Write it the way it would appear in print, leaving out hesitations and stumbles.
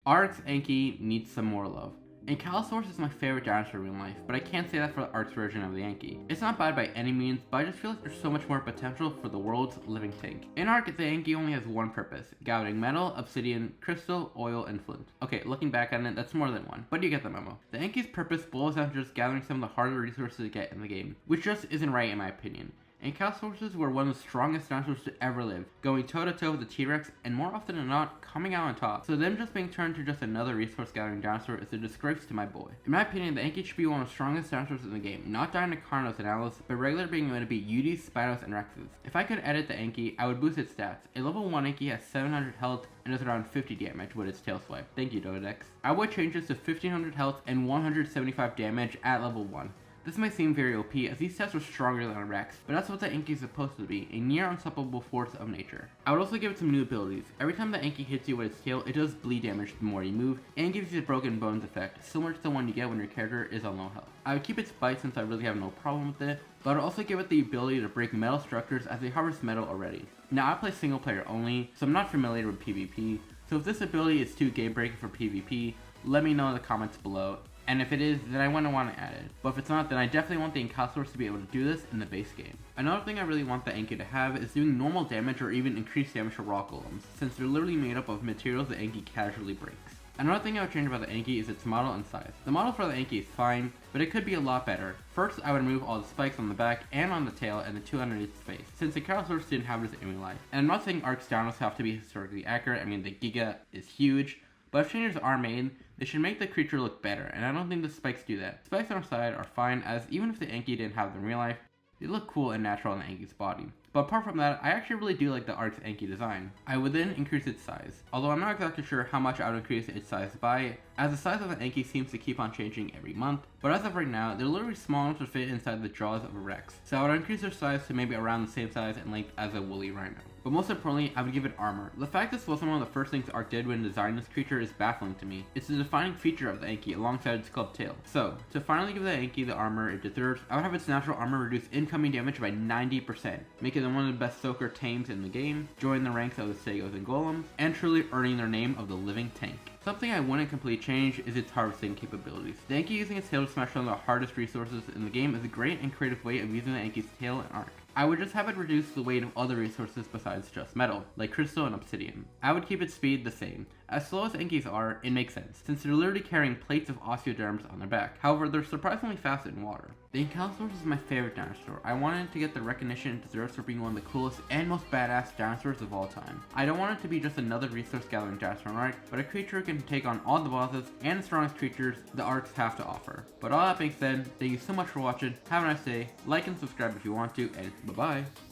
Ark's Anky needs some more love. Ankylosaurus is my favorite dinosaur in real life, but I can't say that for the Ark's version of the Anky. It's not bad by any means, but I just feel like there's so much more potential for the world's living tank. In Ark, the Anky only has one purpose: gathering metal, obsidian, crystal, oil, and flint. Okay, looking back on it, that's more than one, but you get the memo. The Anky's purpose boils down to just gathering some of the harder resources to get in the game, which just isn't right in my opinion. Ankylosaurus were one of the strongest dinosaurs to ever live, going toe-to-toe with the T-Rex and more often than not, coming out on top. So them just being turned to just another resource-gathering dinosaur is a disgrace to my boy. In my opinion, the Anky should be one of the strongest dinosaurs in the game, not Dinocarnos and Atlas, but regular being able to be Utis, Spinos, and Rexes. If I could edit the Anky, I would boost its stats. A level 1 Anky has 700 health and does around 50 damage with its tail swipe. Thank you, Dodex. I would change this to 1500 health and 175 damage at level 1. This might seem very OP, as these stats are stronger than a Rex, but that's what the Anky is supposed to be, a near unstoppable force of nature. I would also give it some new abilities. Every time the Anky hits you with its tail, it does bleed damage the more you move, and gives you the broken bones effect, similar to the one you get when your character is on low health. I would keep its bite since I really have no problem with it, but I would also give it the ability to break metal structures as they harvest metal already. Now I play single player only, so I'm not familiar with PvP, so if this ability is too game breaking for PvP, let me know in the comments below. And if it is, then I wouldn't want to add it. But if it's not, then I definitely want the Ankylosaurus to be able to do this in the base game. Another thing I really want the Anky to have is doing normal damage or even increased damage to rock golems, since they're literally made up of materials the Anky casually breaks. Another thing I would change about the Anky is its model and size. The model for the Anky is fine, but it could be a lot better. First, I would remove all the spikes on the back and on the tail and the two underneath its face, since the Ankylosaurus didn't have this in real life. And I'm not saying Ark's dinos have to be historically accurate. I mean, the Giga is huge, but if changes are made, they should make the creature look better, and I don't think the spikes do that. Spikes on our side are fine, as even if the Anky didn't have them in real life, they look cool and natural on the Anky's body. But apart from that, I actually really do like the Ark's Anky design. I would then increase its size, although I'm not exactly sure how much I would increase its size by, as the size of the Anky seems to keep on changing every month, but as of right now, they're literally small enough to fit inside the jaws of a Rex, so I would increase their size to maybe around the same size and length as a woolly rhino. But most importantly, I would give it armor. The fact this wasn't one of the first things Ark did when designing this creature is baffling to me. It's the defining feature of the Anky alongside its club tail. So, to finally give the Anky the armor it deserves, I would have its natural armor reduce incoming damage by 90%, making them one of the best soaker tames in the game, join the ranks of the Sagos and Golems, and truly earning their name of the living tank. Something I wouldn't completely change is its harvesting capabilities. The Anky using its tail to smash one of the hardest resources in the game is a great and creative way of using the Anky's tail in Ark. I would just have it reduce the weight of other resources besides just metal, like crystal and obsidian. I would keep its speed the same. As slow as Ankys are, it makes sense, since they're literally carrying plates of osteoderms on their back. However, they're surprisingly fast in water. The Ankylosaurus is my favorite dinosaur. I want it to get the recognition it deserves for being one of the coolest and most badass dinosaurs of all time. I don't want it to be just another resource gathering dinosaur in Ark, but a creature who can take on all the bosses and the strongest creatures the Arks have to offer. But all that being said, thank you so much for watching, have a nice day, like and subscribe if you want to, and bye bye!